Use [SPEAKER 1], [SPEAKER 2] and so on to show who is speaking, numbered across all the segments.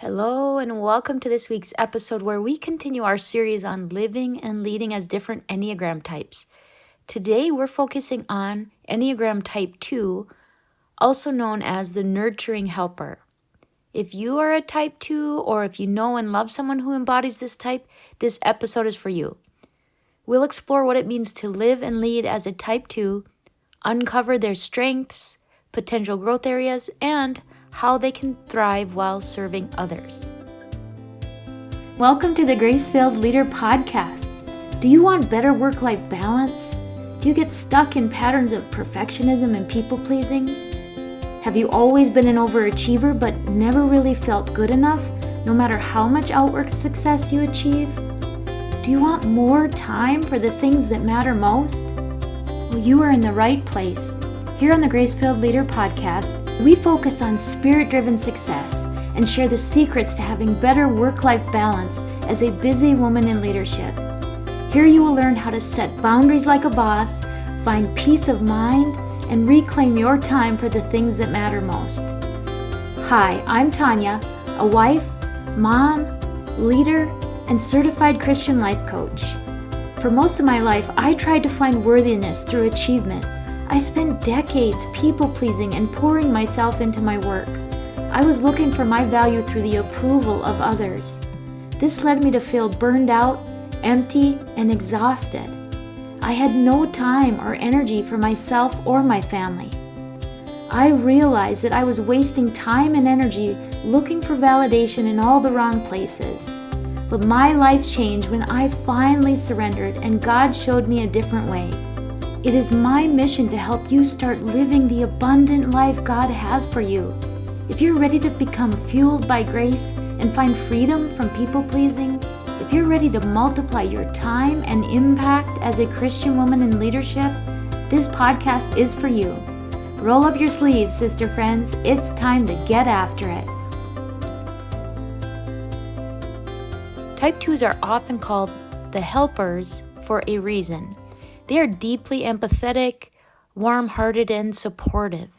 [SPEAKER 1] Hello, and welcome to this week's episode where we continue our series on living and leading as different Enneagram types. Today, we're focusing on Enneagram Type 2, also known as the nurturing helper. If you are a Type 2, or if you know and love someone who embodies this type, this episode is for you. We'll explore what it means to live and lead as a Type 2, uncover their strengths, potential growth areas, and how they can thrive while serving others. Welcome to the Grace-Filled Leader Podcast. Do you want better work-life balance? Do you get stuck in patterns of perfectionism and people-pleasing? Have you always been an overachiever but never really felt good enough, no matter how much outward success you achieve? Do you want more time for the things that matter most? Well, you are in the right place. Here on the Grace-Filled Leader Podcast, we focus on spirit-driven success and share the secrets to having better work-life balance as a busy woman in leadership. Here you will learn how to set boundaries like a boss, find peace of mind, and reclaim your time for the things that matter most. Hi, I'm Tanya, a wife, mom, leader, and certified Christian life coach. For most of my life, I tried to find worthiness through achievement. I spent decades people-pleasing and pouring myself into my work. I was looking for my value through the approval of others. This led me to feel burned out, empty, and exhausted. I had no time or energy for myself or my family. I realized that I was wasting time and energy looking for validation in all the wrong places. But my life changed when I finally surrendered and God showed me a different way. It is my mission to help you start living the abundant life God has for you. If you're ready to become fueled by grace and find freedom from people-pleasing, if you're ready to multiply your time and impact as a Christian woman in leadership, this podcast is for you. Roll up your sleeves, sister friends. It's time to get after it. Type 2s are often called the helpers for a reason. They are deeply empathetic, warm-hearted, and supportive.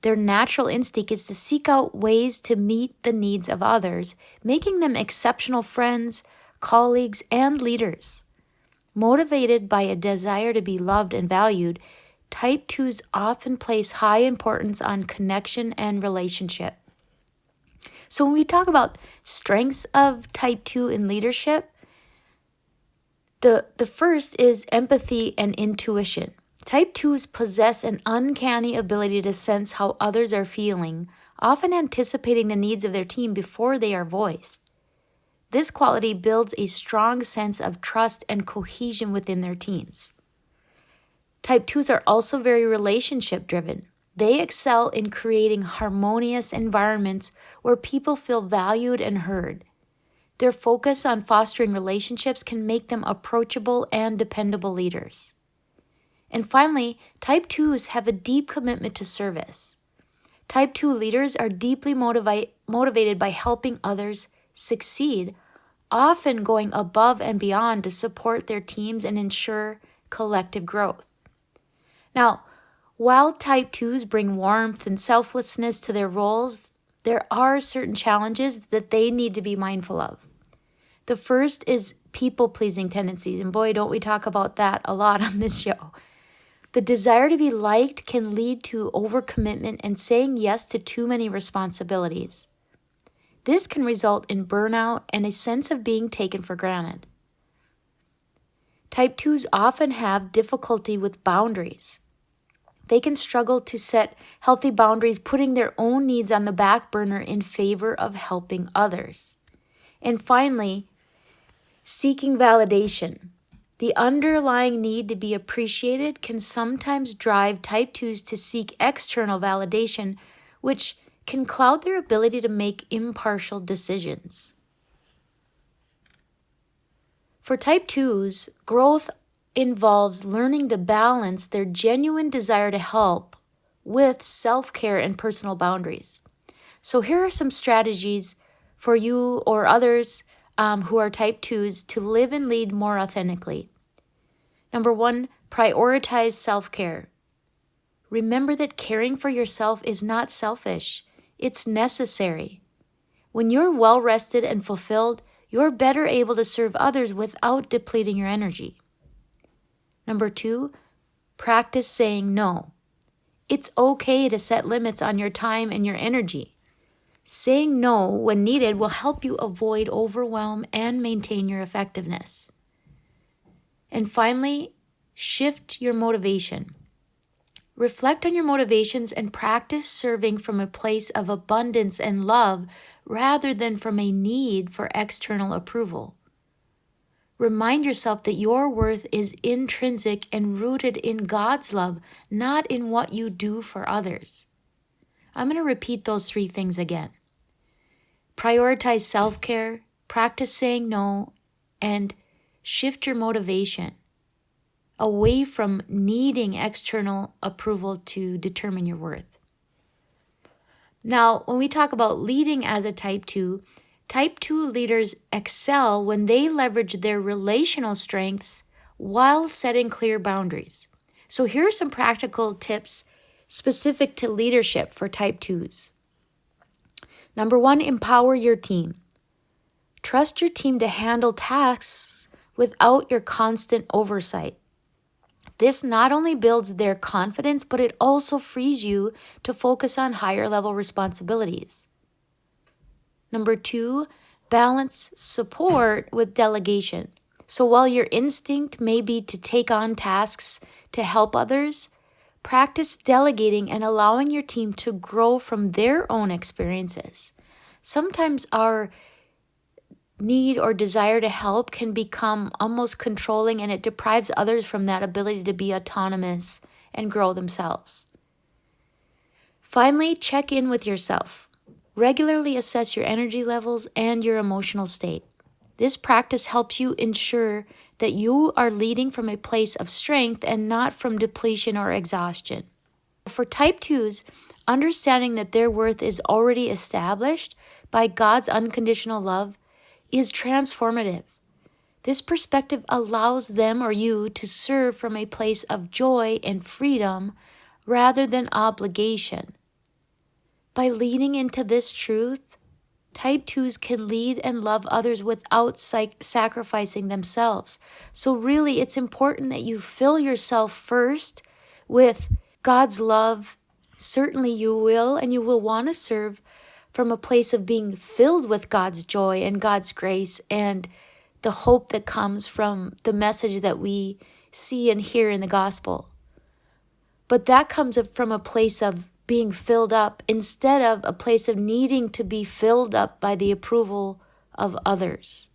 [SPEAKER 1] Their natural instinct is to seek out ways to meet the needs of others, making them exceptional friends, colleagues, and leaders. Motivated by a desire to be loved and valued, Type 2s often place high importance on connection and relationship. So when we talk about strengths of Type 2 in leadership, the first is empathy and intuition. Type 2s possess an uncanny ability to sense how others are feeling, often anticipating the needs of their team before they are voiced. This quality builds a strong sense of trust and cohesion within their teams. Type 2s are also very relationship-driven. They excel in creating harmonious environments where people feel valued and heard. Their focus on fostering relationships can make them approachable and dependable leaders. And finally, Type 2s have a deep commitment to service. Type 2 leaders are deeply motivated by helping others succeed, often going above and beyond to support their teams and ensure collective growth. Now, while Type 2s bring warmth and selflessness to their roles, there are certain challenges that they need to be mindful of. The first is people-pleasing tendencies, and boy, don't we talk about that a lot on this show. The desire to be liked can lead to overcommitment and saying yes to too many responsibilities. This can result in burnout and a sense of being taken for granted. Type 2s often have difficulty with boundaries. They can struggle to set healthy boundaries, putting their own needs on the back burner in favor of helping others. And finally, seeking validation. The underlying need to be appreciated can sometimes drive Type 2s to seek external validation, which can cloud their ability to make impartial decisions. For Type 2s, growth involves learning to balance their genuine desire to help with self-care and personal boundaries. So here are some strategies for you or others who are Type 2s to live and lead more authentically. Number 1, prioritize self-care. Remember that caring for yourself is not selfish. It's necessary. When you're well rested and fulfilled, you're better able to serve others without depleting your energy. Number 2, practice saying no. It's okay to set limits on your time and your energy. Saying no when needed will help you avoid overwhelm and maintain your effectiveness. And finally, shift your motivation. Reflect on your motivations and practice serving from a place of abundance and love rather than from a need for external approval. Remind yourself that your worth is intrinsic and rooted in God's love, not in what you do for others. I'm going to repeat those 3 things again. Prioritize self-care, practice saying no, and shift your motivation away from needing external approval to determine your worth. Now, when we talk about leading as a Type 2 leaders excel when they leverage their relational strengths while setting clear boundaries. So here are some practical tips specific to leadership for Type 2s. Number 1, empower your team. Trust your team to handle tasks without your constant oversight. This not only builds their confidence, but it also frees you to focus on higher level responsibilities. Number 2, balance support with delegation. So while your instinct may be to take on tasks to help others, practice delegating and allowing your team to grow from their own experiences. Sometimes our need or desire to help can become almost controlling, and it deprives others from that ability to be autonomous and grow themselves. Finally, check in with yourself. Regularly assess your energy levels and your emotional state. This practice helps you ensure that you are leading from a place of strength and not from depletion or exhaustion. For Type 2s, understanding that their worth is already established by God's unconditional love is transformative. This perspective allows them or you to serve from a place of joy and freedom rather than obligation. By leaning into this truth, Type 2s can lead and love others without sacrificing themselves. So really, it's important that you fill yourself first with God's love. Certainly you will, and you will want to serve from a place of being filled with God's joy and God's grace and the hope that comes from the message that we see and hear in the gospel. But that comes from a place of being filled up instead of a place of needing to be filled up by the approval of others.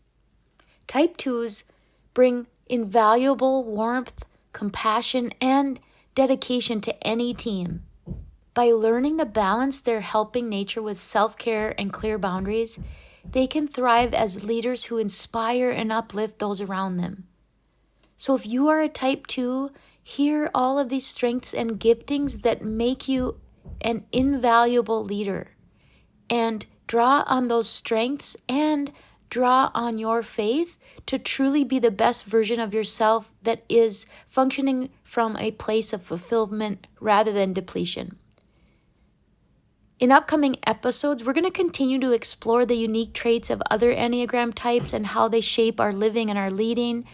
[SPEAKER 1] Type 2s bring invaluable warmth, compassion, and dedication to any team. By learning to balance their helping nature with self-care and clear boundaries, they can thrive as leaders who inspire and uplift those around them. So if you are a Type 2, hear all of these strengths and giftings that make you an invaluable leader, and draw on those strengths and draw on your faith to truly be the best version of yourself that is functioning from a place of fulfillment rather than depletion. In upcoming episodes, we're going to continue to explore the unique traits of other Enneagram types and how they shape our living and our leading.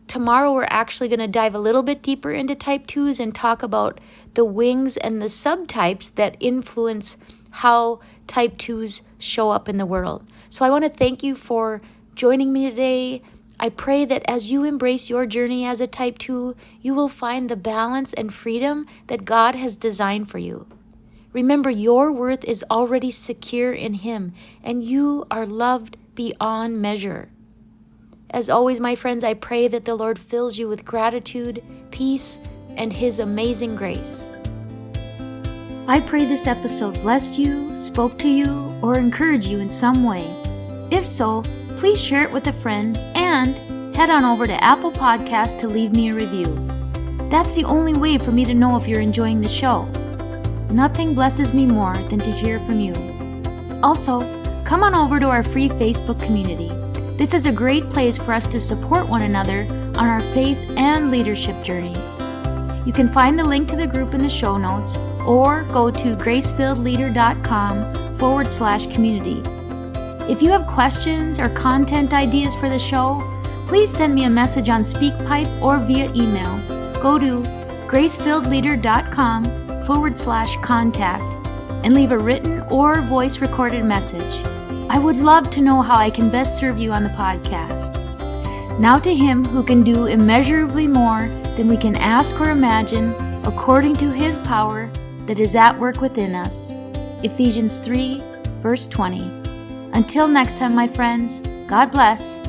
[SPEAKER 1] Tomorrow, we're actually going to dive a little bit deeper into Type 2s and talk about the wings and the subtypes that influence how Type 2s show up in the world. So I want to thank you for joining me today. I pray that as you embrace your journey as a Type 2, you will find the balance and freedom that God has designed for you. Remember, your worth is already secure in Him, and you are loved beyond measure. As always, my friends, I pray that the Lord fills you with gratitude, peace, and His amazing grace. I pray this episode blessed you, spoke to you, or encouraged you in some way. If so, please share it with a friend and head on over to Apple Podcasts to leave me a review. That's the only way for me to know if you're enjoying the show. Nothing blesses me more than to hear from you. Also, come on over to our free Facebook community. This is a great place for us to support one another on our faith and leadership journeys. You can find the link to the group in the show notes or go to gracefilledleader.com/community. If you have questions or content ideas for the show, please send me a message on SpeakPipe or via email. Go to gracefilledleader.com/contact and leave a written or voice recorded message. I would love to know how I can best serve you on the podcast. Now to Him who can do immeasurably more than we can ask or imagine, according to His power that is at work within us. Ephesians 3, verse 20. Until next time, my friends, God bless.